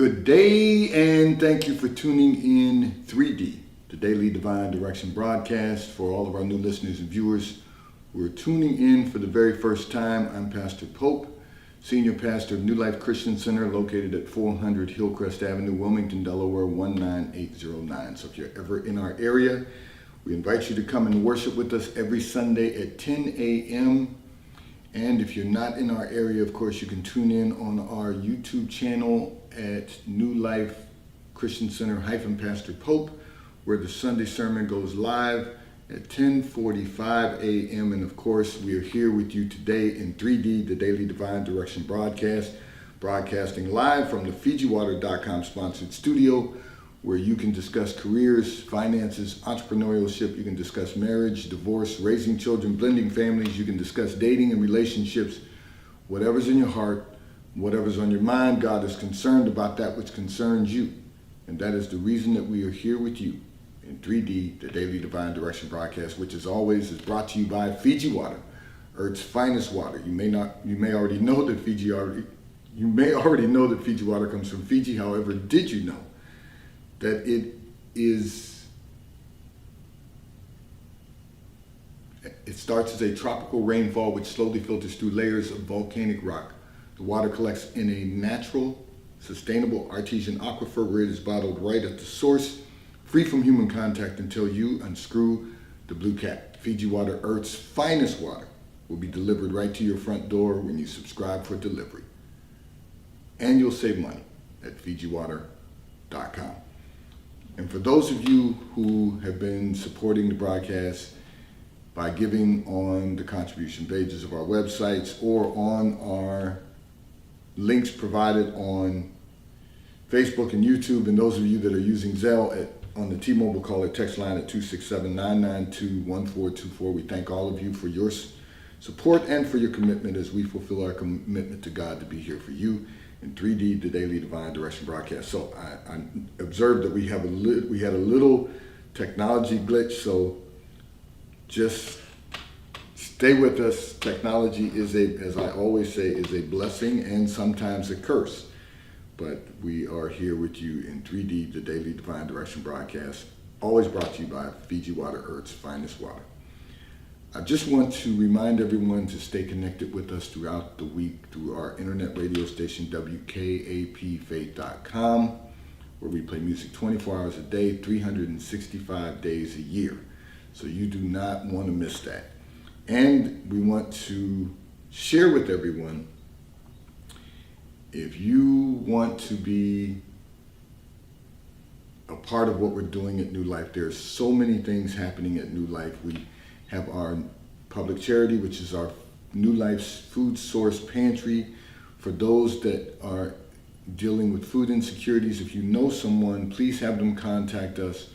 Good day, and thank you for tuning in 3D, the Daily Divine Direction broadcast. For all of our new listeners and viewers who are tuning in for the very first time, I'm Pastor Pope, Senior Pastor of New Life Christian Center, located at 400 Hillcrest Avenue, Wilmington, Delaware, 19809. So if you're ever in our area, we invite you to come and worship with us every Sunday at 10 a.m. And if you're not in our area, of course, you can tune in on our YouTube channel at New Life Christian Center Pastor Pope, where the Sunday sermon goes live at 10:45 a.m. And of course, we are here with you today in 3D, the Daily Divine Direction broadcast, broadcasting live from the FijiWater.com sponsored studio, where you can discuss careers, finances, entrepreneurship. You can discuss marriage, divorce, raising children, blending families. You can discuss dating and relationships. Whatever's in your heart, whatever's on your mind, God is concerned about that which concerns you. And that is the reason that we are here with you in 3D, the Daily Divine Direction broadcast, which as always is brought to you by Fiji Water, Earth's finest water. You may already know that Fiji Water comes from Fiji. However, did you know that it starts as a tropical rainfall which slowly filters through layers of volcanic rock. The water collects in a natural, sustainable artesian aquifer where it is bottled right at the source, free from human contact until you unscrew the blue cap. Fiji Water, Earth's finest water, will be delivered right to your front door when you subscribe for delivery. And you'll save money at FijiWater.com. And for those of you who have been supporting the broadcast by giving on the contribution pages of our websites or on our links provided on Facebook and YouTube, and those of you that are using Zelle on the T-Mobile caller text line at 267-992-1424, we thank all of you for your support and for your commitment as we fulfill our commitment to God to be here for you in 3D, the Daily Divine Direction broadcast. So I observed that we had a little technology glitch, so just stay with us. Technology is as I always say, is a blessing and sometimes a curse. But we are here with you in 3D, the Daily Divine Direction broadcast, always brought to you by Fiji Water, Earth's finest water. I just want to remind everyone to stay connected with us throughout the week through our internet radio station, WKAPFaith.com, where we play music 24 hours a day, 365 days a year. So you do not want to miss that. And we want to share with everyone, if you want to be a part of what we're doing at New Life, there's so many things happening at New Life. We have our public charity, which is our New Life's Food Source Pantry. For those that are dealing with food insecurities, if you know someone, please have them contact us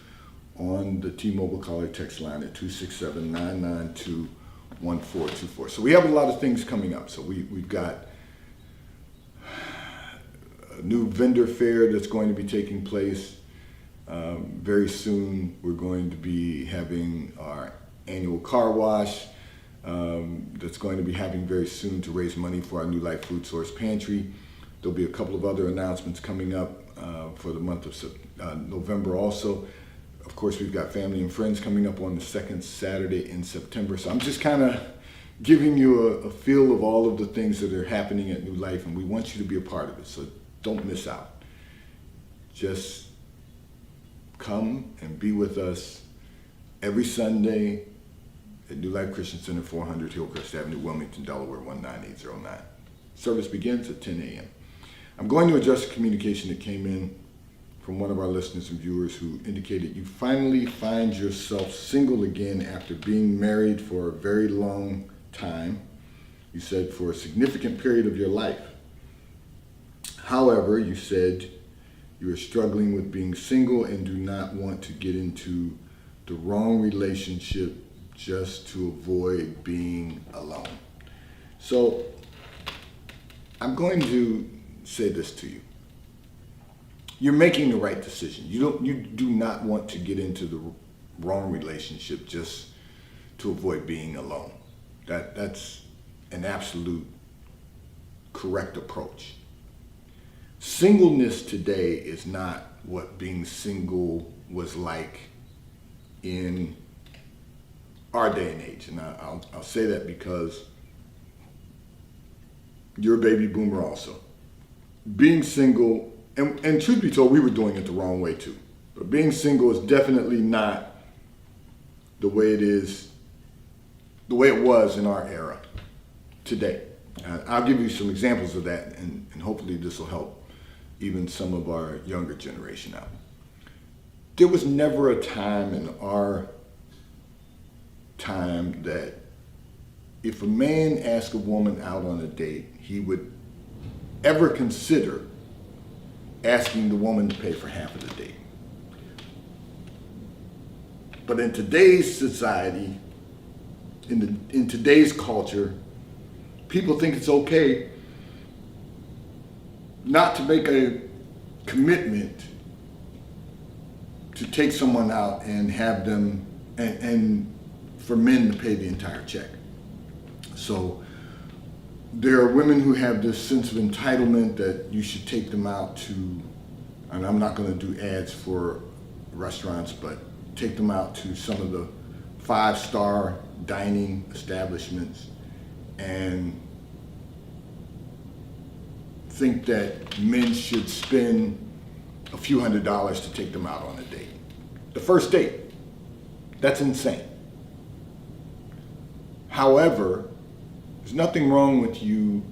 on the T-Mobile caller text line at 267-992-1424. So we have a lot of things coming up. So we've got a new vendor fair that's going to be taking place very soon. We're going to be having our annual car wash that's going to be happening very soon to raise money for our New Life Food Source Pantry. There'll be a couple of other announcements coming up for the month of November also. Of course, we've got Family and Friends coming up on the second Saturday in September. So I'm just kind of giving you a feel of all of the things that are happening at New Life, and we want you to be a part of it. So don't miss out. Just come and be with us every Sunday at New Life Christian Center, 400 Hillcrest Avenue, Wilmington, Delaware, 19809. Service begins at 10 a.m. I'm going to address a communication that came in from one of our listeners and viewers who indicated you finally find yourself single again after being married for a very long time. You said for a significant period of your life. However, you said you are struggling with being single and do not want to get into the wrong relationship just to avoid being alone. So I'm going to say this to you. You're making the right decision. You do not want to get into the wrong relationship just to avoid being alone. That's an absolute correct approach. Singleness today is not what being single was like in our day and age. And I'll say that because you're a baby boomer also. Being single, and truth be told, we were doing it the wrong way too. But being single is definitely not the way it was in our era today. I'll give you some examples of that, and hopefully this will help even some of our younger generation out. There was never a time in our time that if a man asked a woman out on a date, he would ever consider asking the woman to pay for half of the date. But in today's society, in today's culture, people think it's okay not to make a commitment to take someone out and have them, and for men to pay the entire check. So there are women who have this sense of entitlement that you should take them out to, and I'm not going to do ads for restaurants, but take them out to some of the 5-star dining establishments and think that men should spend a few $100s to take them out on a date. The first date. That's insane. However, there's nothing wrong with you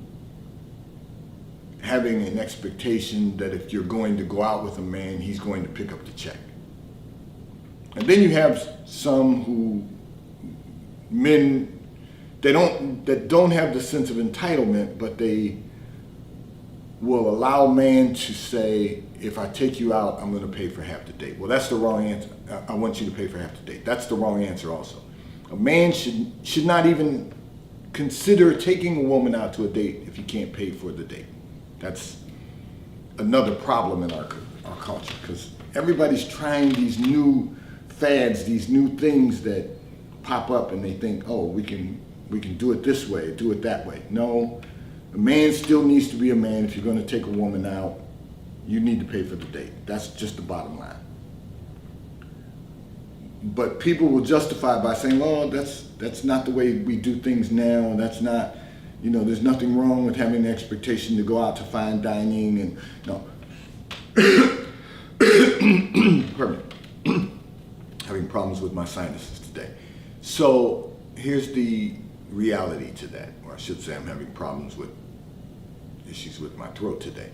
having an expectation that if you're going to go out with a man, he's going to pick up the check. And then you have some men that don't have the sense of entitlement, but they will allow man to say, if I take you out, I'm going to pay for half the date. Well, that's the wrong answer. I want you to pay for half the date. That's the wrong answer also. A man should not even consider taking a woman out to a date if he can't pay for the date. That's another problem in our culture, because everybody's trying these new fads, these new things that pop up, and they think, oh, we can do it this way, do it that way. No, a man still needs to be a man. If you're going to take a woman out, you need to pay for the date. That's just the bottom line. But people will justify by saying, oh, that's not the way we do things now. That's not, there's nothing wrong with having the expectation to go out to fine dining and, no. Pardon me. Having problems with my sinuses today. So here's the reality to that, or I should say I'm having problems with issues with my throat today.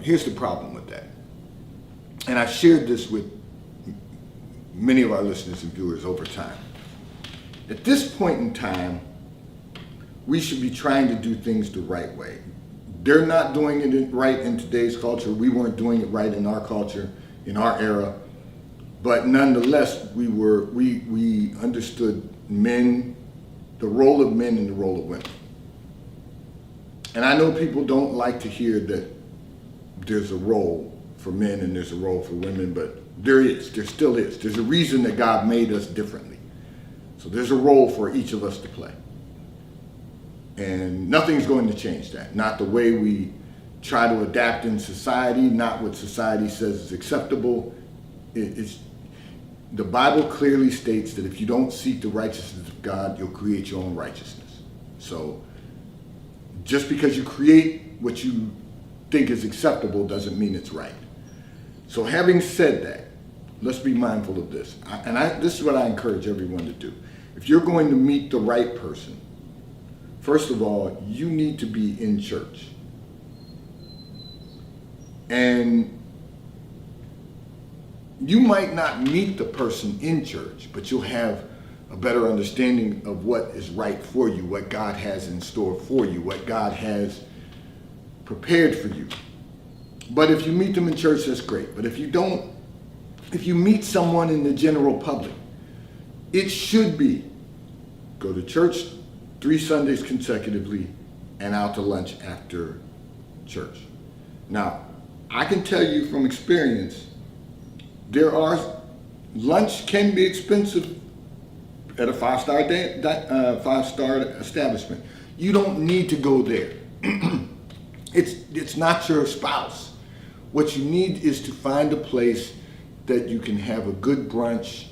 Here's the problem with that. And I've shared this with many of our listeners and viewers over time. At this point in time, we should be trying to do things the right way. They're not doing it right in today's culture. We weren't doing it right in our culture, in our era. But nonetheless, we understood men, the role of men and the role of women. And I know people don't like to hear that there's a role for men and there's a role for women, but there still is. There's a reason that God made us differently. So there's a role for each of us to play. And nothing's going to change that. Not the way we try to adapt in society, not what society says is acceptable. The Bible clearly states that if you don't seek the righteousness of God, you'll create your own righteousness. So just because you create what you think is acceptable doesn't mean it's right. So having said that, let's be mindful of this. This is what I encourage everyone to do. If you're going to meet the right person, first of all, you need to be in church. And you might not meet the person in church, but you'll have a better understanding of what is right for you, what God has in store for you, what God has prepared for you. But if you meet them in church, that's great. But if you meet someone in the general public, it should be go to church 3 Sundays consecutively and out to lunch after church. Now, I can tell you from experience, lunch can be expensive at a 5-star establishment. You don't need to go there. It's not your spouse. What you need is to find a place that you can have a good brunch,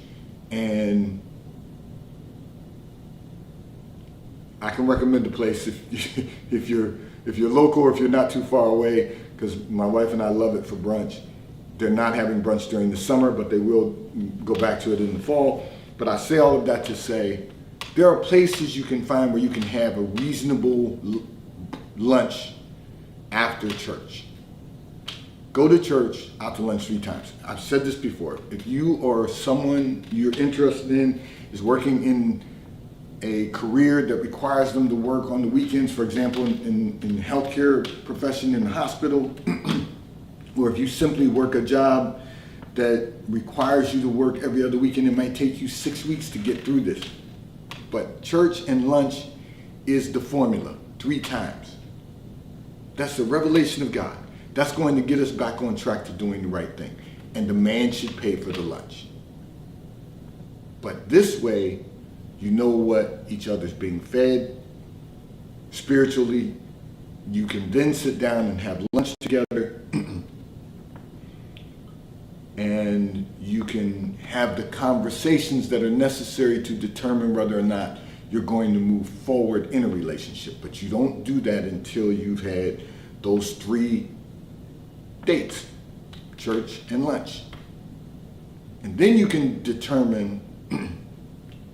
and I can recommend the place if you're local or if you're not too far away, because my wife and I love it for brunch. They're not having brunch during the summer, but they will go back to it in the fall. But I say all of that to say there are places you can find where you can have a reasonable lunch after church. Go to church, out to lunch 3 times. I've said this before. If you or someone you're interested in is working in a career that requires them to work on the weekends, for example, in the healthcare profession, in the hospital, or if you simply work a job that requires you to work every other weekend, it might take you 6 weeks to get through this. But church and lunch is the formula, 3 times. That's the revelation of God. That's going to get us back on track to doing the right thing. And the man should pay for the lunch. But this way, you know what each other's being fed spiritually. You can then sit down and have lunch together. And you can have the conversations that are necessary to determine whether or not you're going to move forward in a relationship. But you don't do that until you've had those 3 dates, church and lunch. And then you can determine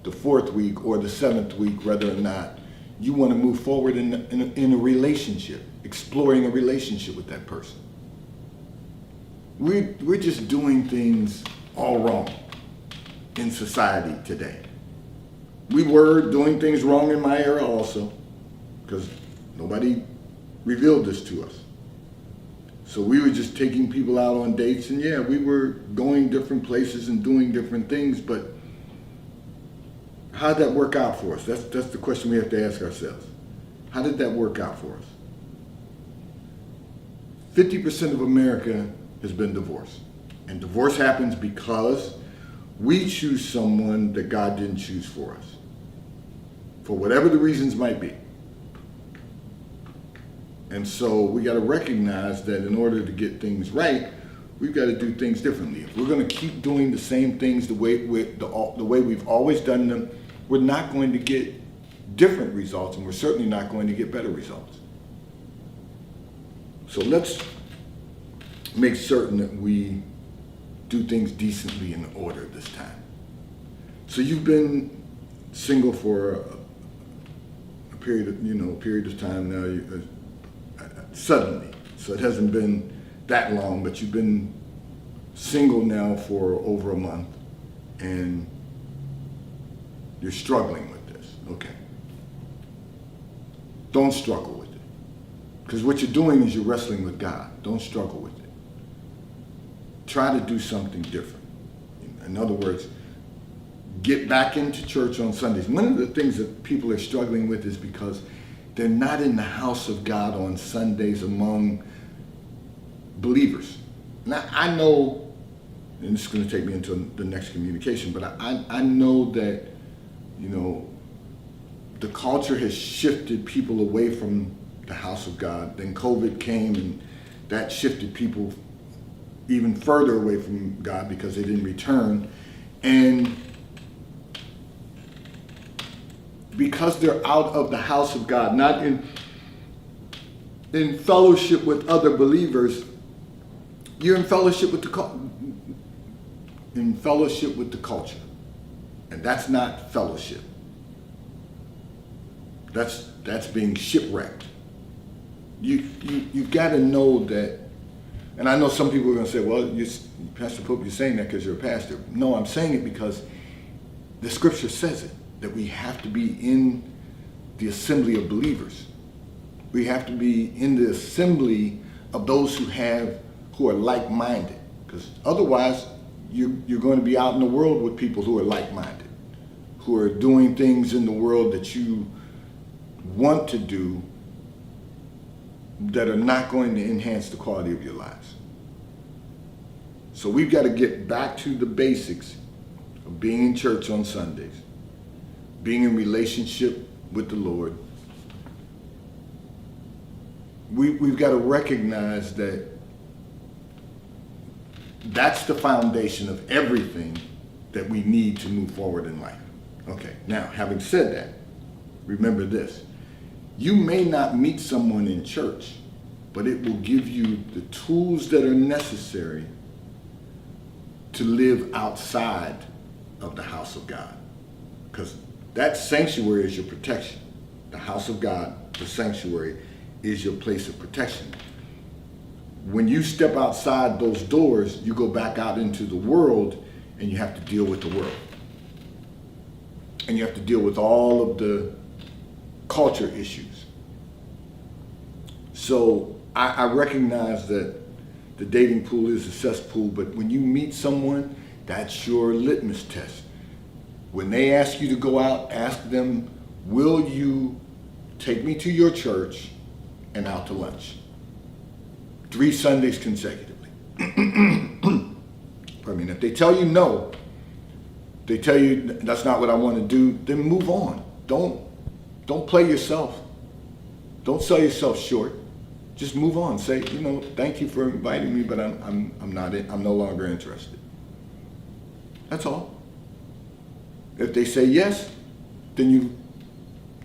the 4th week or the 7th week whether or not you want to move forward in a relationship, exploring a relationship with that person. We're just doing things all wrong in society today. We were doing things wrong in my era also, because nobody revealed this to us. So we were just taking people out on dates, and yeah, we were going different places and doing different things, but how did that work out for us? That's the question we have to ask ourselves. How did that work out for us? 50% of America has been divorced. And divorce happens because we choose someone that God didn't choose for us, for whatever the reasons might be. And so we got to recognize that in order to get things right, we've got to do things differently. If we're going to keep doing the same things the way we've always done them, we're not going to get different results, and we're certainly not going to get better results. So let's make certain that we do things decently in order this time. So you've been single for a period of time now. Suddenly, so it hasn't been that long, but you've been single now for over a month, and you're struggling with this. Okay. Don't struggle with it, because what you're doing is you're wrestling with God. Don't struggle with it. Try to do something different. In other words, get back into church on Sundays. One of the things that people are struggling with is because they're not in the house of God on Sundays among believers. Now, I know, and this is going to take me into the next communication, but I know that, the culture has shifted people away from the house of God. Then COVID came, and that shifted people even further away from God because they didn't return. And because they're out of the house of God, not in fellowship with other believers, you're in fellowship with the culture, and that's not fellowship. That's being shipwrecked. You've got to know that. And I know some people are going to say, "Well, Pastor Pope, you're saying that because you're a pastor." No, I'm saying it because the Scripture says it. That we have to be in the assembly of believers. We have to be in the assembly of those who are like-minded. Because otherwise, you're going to be out in the world with people who are like-minded, who are doing things in the world that you want to do that are not going to enhance the quality of your lives. So we've got to get back to the basics of being in church on Sundays, being in relationship with the Lord. we've got to recognize that that's the foundation of everything that we need to move forward in life. Okay, now, having said that, remember this. You may not meet someone in church, but it will give you the tools that are necessary to live outside of the house of God. Because that sanctuary is your protection. The house of God, the sanctuary, is your place of protection. When you step outside those doors, you go back out into the world and you have to deal with the world. And you have to deal with all of the culture issues. So I recognize that the dating pool is a cesspool, but when you meet someone, that's your litmus test. When they ask you to go out, ask them, will you take me to your church and out to lunch? 3 Sundays consecutively. Pardon me. And if they tell you no, they tell you that's not what I want to do, then move on. Don't play yourself. Don't sell yourself short. Just move on. Say, thank you for inviting me, but I'm no longer interested. That's all. If they say yes, then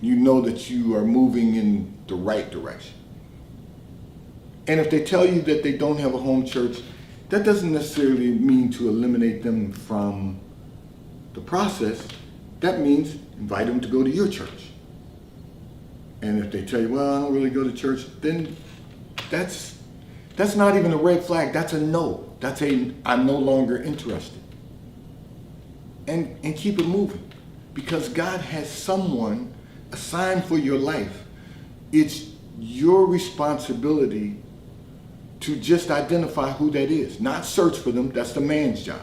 you know that you are moving in the right direction. And if they tell you that they don't have a home church, that doesn't necessarily mean to eliminate them from the process. That means invite them to go to your church. And if they tell you, well, I don't really go to church, then that's not even a red flag. That's a no. That's a I'm no longer interested. And keep it moving. Because God has someone assigned for your life. It's your responsibility to just identify who that is. Not search for them. That's the man's job.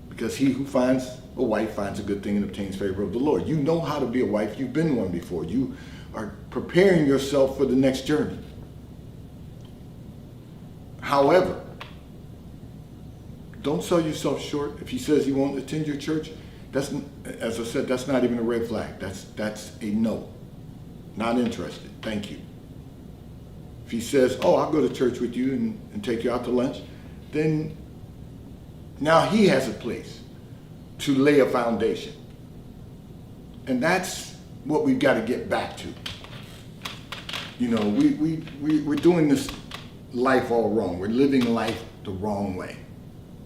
Because he who finds a wife finds a good thing and obtains favor of the Lord. You know how to be a wife. You've been one before. You are preparing yourself for the next journey. However, don't sell yourself short. If he says he won't attend your church, that's, as I said, that's not even a red flag. That's a no. Not interested. Thank you. If he says, oh, I'll go to church with you and take you out to lunch, then now he has a place to lay a foundation. And that's what we've got to get back to. We're doing this life all wrong. We're living life the wrong way.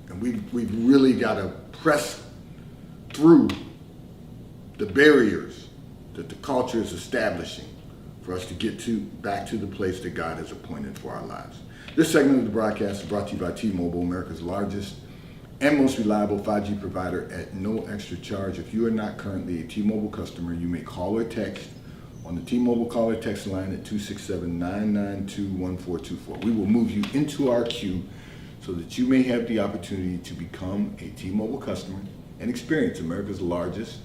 And we've really got to press through the barriers that the culture is establishing for us to get back to the place that God has appointed for our lives. This segment of the broadcast is brought to you by T-Mobile, America's largest and most reliable 5G provider at no extra charge. If you are not currently a T-Mobile customer, you may call or text on the T-Mobile call or text line at 267-992-1424. We will move you into our queue so that you may have the opportunity to become a T-Mobile customer and experience America's largest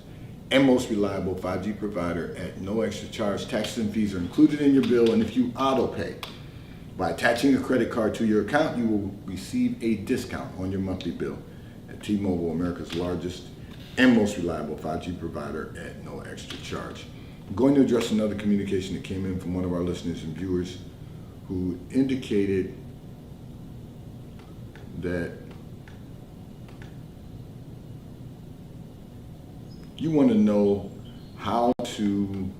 and most reliable 5G provider at no extra charge. Taxes and fees are included in your bill, and if you auto pay by attaching a credit card to your account, you will receive a discount on your monthly bill at T-Mobile, America's largest and most reliable 5G provider at no extra charge. I'm going to address another communication that came in from one of our listeners and viewers who indicated that you want to know how to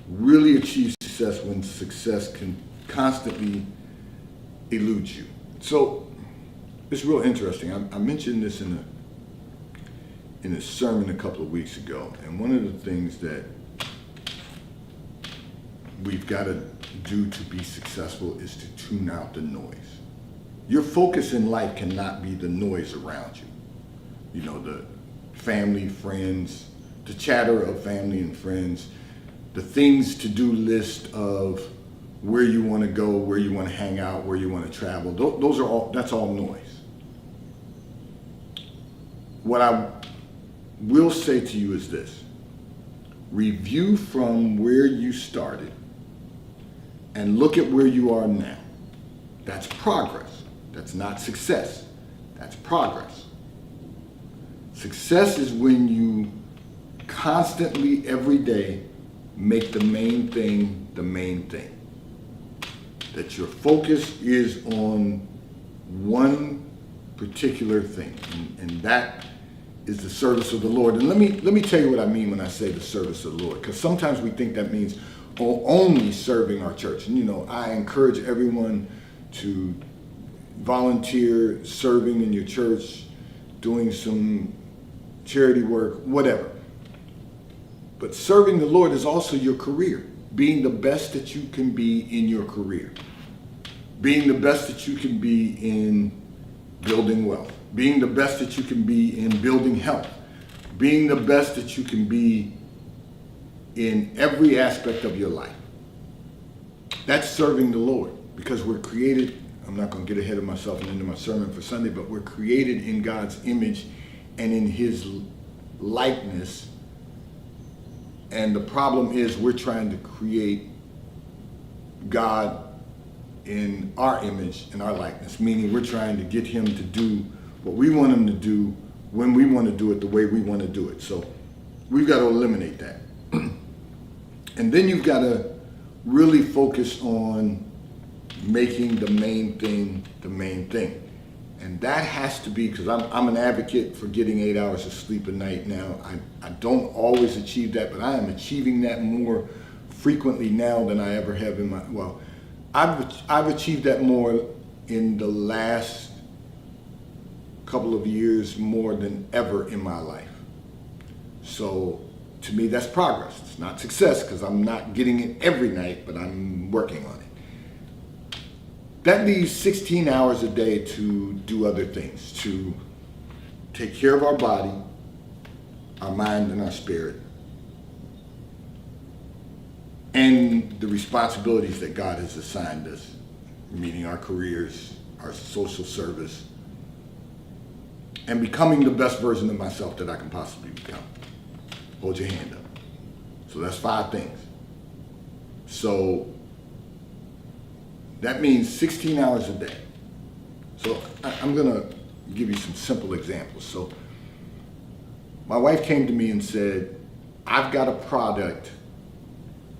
really achieve success when success can constantly elude you. So it's real interesting. I mentioned this in a sermon a couple of weeks ago, and one of the things that we've got to do to be successful is to tune out the noise. Your focus in life cannot be the noise around you. The family, friends, the chatter of family and friends, the things to do list of where you want to go, where you want to hang out, where you want to travel. That's all noise. What I will say to you is this: review from where you started and look at where you are now. That's progress. That's not success. That's progress. Success is when you constantly, every day, make the main thing the main thing. That your focus is on one particular thing, and that is the service of the Lord. And let me tell you what I mean when I say the service of the Lord, because sometimes we think that means only serving our church. And I encourage everyone to volunteer serving in your church, doing some charity work, whatever. But serving the Lord is also your career, being the best that you can be in your career, being the best that you can be in building wealth, being the best that you can be in building health, being the best that you can be in every aspect of your life. That's serving the Lord, because we're created, I'm not going to get ahead of myself and into my sermon for Sunday, but we're created in God's image and in his likeness. And the problem is we're trying to create God in our image and our likeness, meaning we're trying to get him to do what we want him to do when we want to do it the way we want to do it. So we've got to eliminate that. And then you've got to really focus on making the main thing the main thing. And that has to be, because I'm an advocate for getting 8 hours of sleep a night now. I don't always achieve that, but I am achieving that more frequently now than I ever have in my, well, I've achieved that more in the last couple of years more than ever in my life. So to me, that's progress. It's not success, because I'm not getting it every night, but I'm working on it. That leaves 16 hours a day to do other things, to take care of our body, our mind, and our spirit, and the responsibilities that God has assigned us, meaning our careers, our social service, and becoming the best version of myself that I can possibly become. Hold your hand up. So that's 5 things. So that means 16 hours a day. So I'm going to give you some simple examples. So my wife came to me and said, I've got a product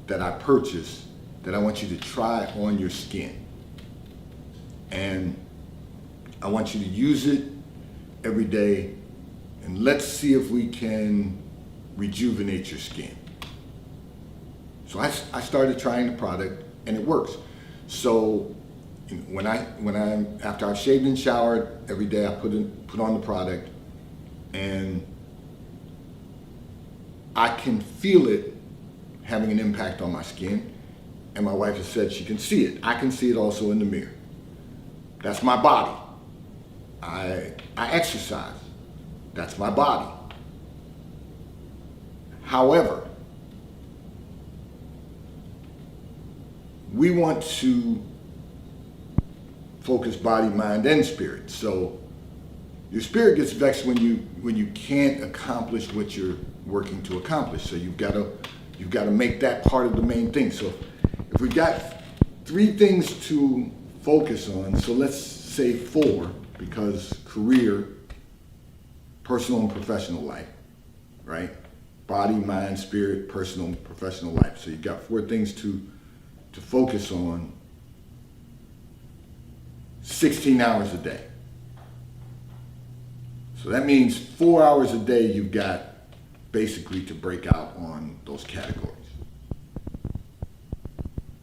that I purchased that I want you to try on your skin. And I want you to use it every day, and let's see if we can rejuvenate your skin. So I started trying the product, and it works. So after I've shaved and showered every day, I put on the product, and I can feel it having an impact on my skin. And my wife has said she can see it. I can see it also in the mirror. That's my body. I exercise. That's my body. However, we want to focus body, mind, and spirit. So your spirit gets vexed when you can't accomplish what you're working to accomplish. So you've got to make that part of the main thing. So if we've got 3 things to focus on, so let's say 4, because career, personal and professional life, right? Body, mind, spirit, personal and professional life. So you've got 4 things to focus on, 16 hours a day. So that means 4 hours a day you've got basically to break out on those categories.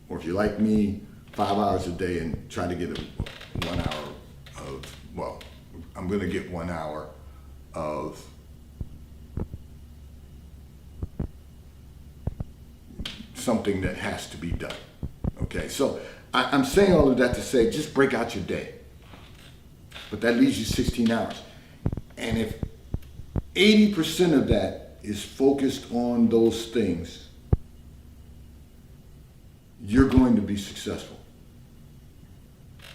Or if you're like me, 5 hours a day and try to get 1 hour of, well, I'm going to get 1 hour of something that has to be done. Okay, so I'm saying all of that to say, just break out your day. But that leaves you 16 hours. And if 80% of that is focused on those things, you're going to be successful.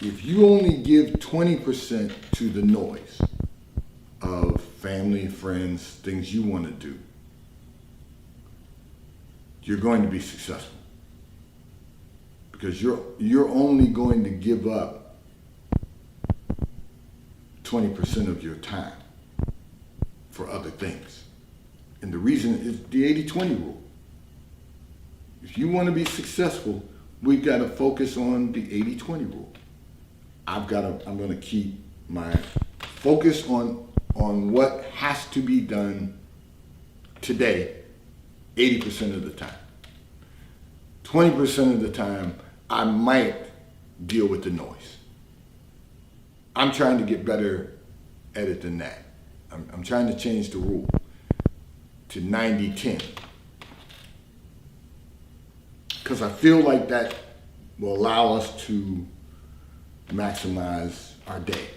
If you only give 20% to the noise of family, friends, things you want to do, you're going to be successful. Because you're only going to give up 20% of your time for other things. And the reason is the 80-20 rule. If you want to be successful, we've got to focus on the 80-20 rule. I'm going to keep my focus on what has to be done today 80% of the time. 20% of the time, I might deal with the noise. I'm trying to get better at it than that. I'm trying to change the rule to 90-10. Because I feel like that will allow us to maximize our day.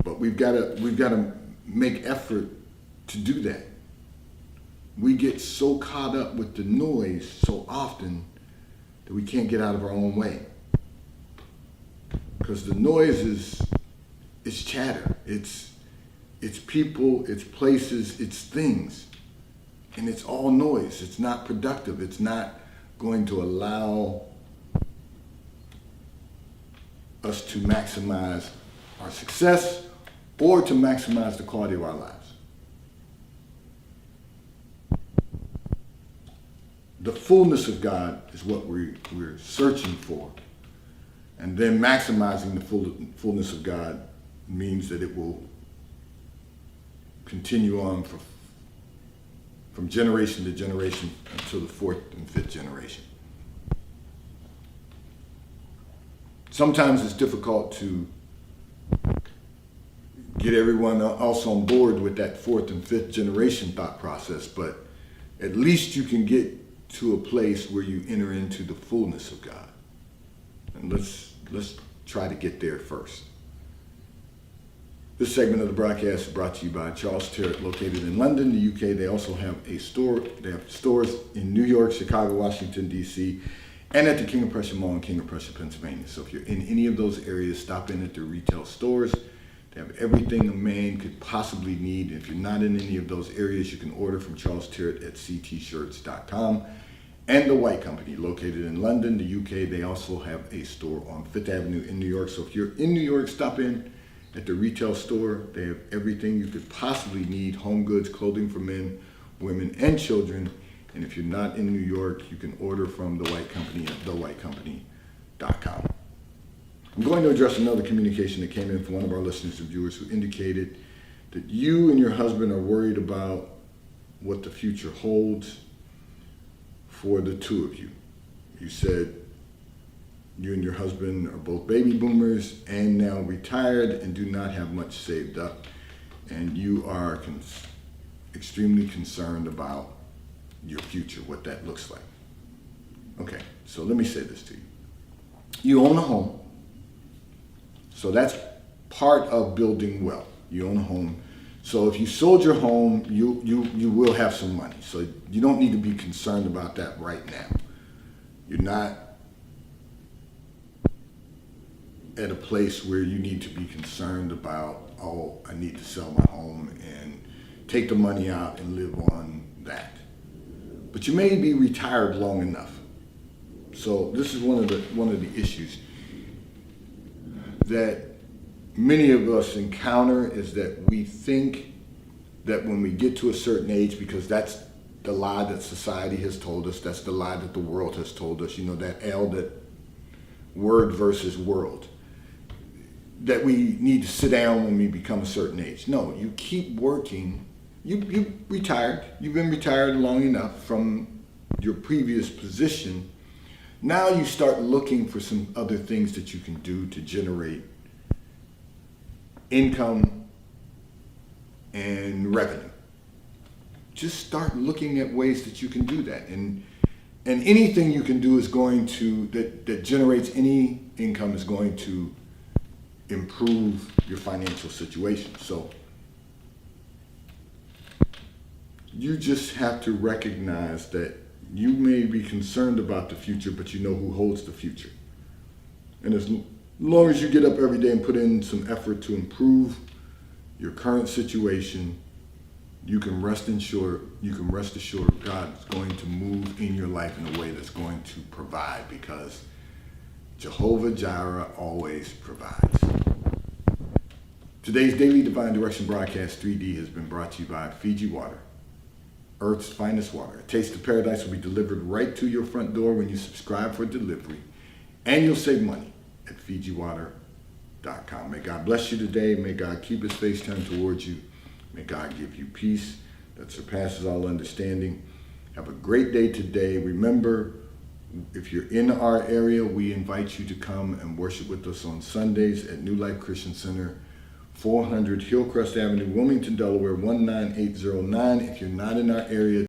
But we've got to make effort to do that. We get so caught up with the noise so often that we can't get out of our own way. Because the noise is chatter. It's people, it's places, it's things. And it's all noise. It's not productive. It's not going to allow us to maximize our success or to maximize the quality of our lives. The fullness of God is what we're searching for. And then maximizing the fullness of God means that it will continue on from generation to generation until the fourth and fifth generation. Sometimes it's difficult to get everyone else on board with that fourth and fifth generation thought process, but at least you can get to a place where you enter into the fullness of God. And let's try to get there first. This segment of the broadcast is brought to you by Charles Tyrwhitt, located in London, the UK. They also have a store. They have stores in New York, Chicago, Washington, D.C., and at the King of Prussia Mall in King of Prussia, Pennsylvania. So if you're in any of those areas, stop in at their retail stores. They have everything a man could possibly need. If you're not in any of those areas, you can order from Charles Tyrwhitt at ctshirts.com. And The White Company, located in London, the UK. They also have a store on Fifth Avenue in New York. So if you're in New York, stop in at the retail store. They have everything you could possibly need: home goods, clothing for men, women, and children. And if you're not in New York, you can order from The White Company at thewhitecompany.com. I'm going to address another communication that came in from one of our listeners and viewers who indicated that you and your husband are worried about what the future holds for the two of you. You said you and your husband are both baby boomers and now retired and do not have much saved up, and you are extremely concerned about your future, what that looks like. Okay, so let me say this to you. You own a home, so that's part of building wealth. You own a home. So if you sold your home, you will have some money. So you don't need to be concerned about that right now. You're not at a place where you need to be concerned about, oh, I need to sell my home and take the money out and live on that. But you may be retired long enough. So this is one of the issues that many of us encounter, is that we think that when we get to a certain age, because that's the lie that society has told us, that's the lie that the world has told us, that word versus world, that we need to sit down when we become a certain age. No, you keep working. You retired. You've been retired long enough from your previous position. Now you start looking for some other things that you can do to generate income and revenue. Just start looking at ways that you can do that. And anything you can do is going to, that generates any income, is going to improve your financial situation. So you just have to recognize that you may be concerned about the future, but you know who holds the future. And as long as you get up every day and put in some effort to improve your current situation, you can rest assured God's going to move in your life in a way that's going to provide, because Jehovah Jireh always provides. Today's Daily Divine Direction Broadcast 3D has been brought to you by Fiji Water. Earth's finest water. A taste of paradise will be delivered right to your front door when you subscribe for delivery. And you'll save money at FijiWater.com. May God bless you today. May God keep his face turned towards you. May God give you peace that surpasses all understanding. Have a great day today. Remember, if you're in our area, we invite you to come and worship with us on Sundays at New Life Christian Center, 400 Hillcrest Avenue, Wilmington, Delaware, 19809. If you're not in our area,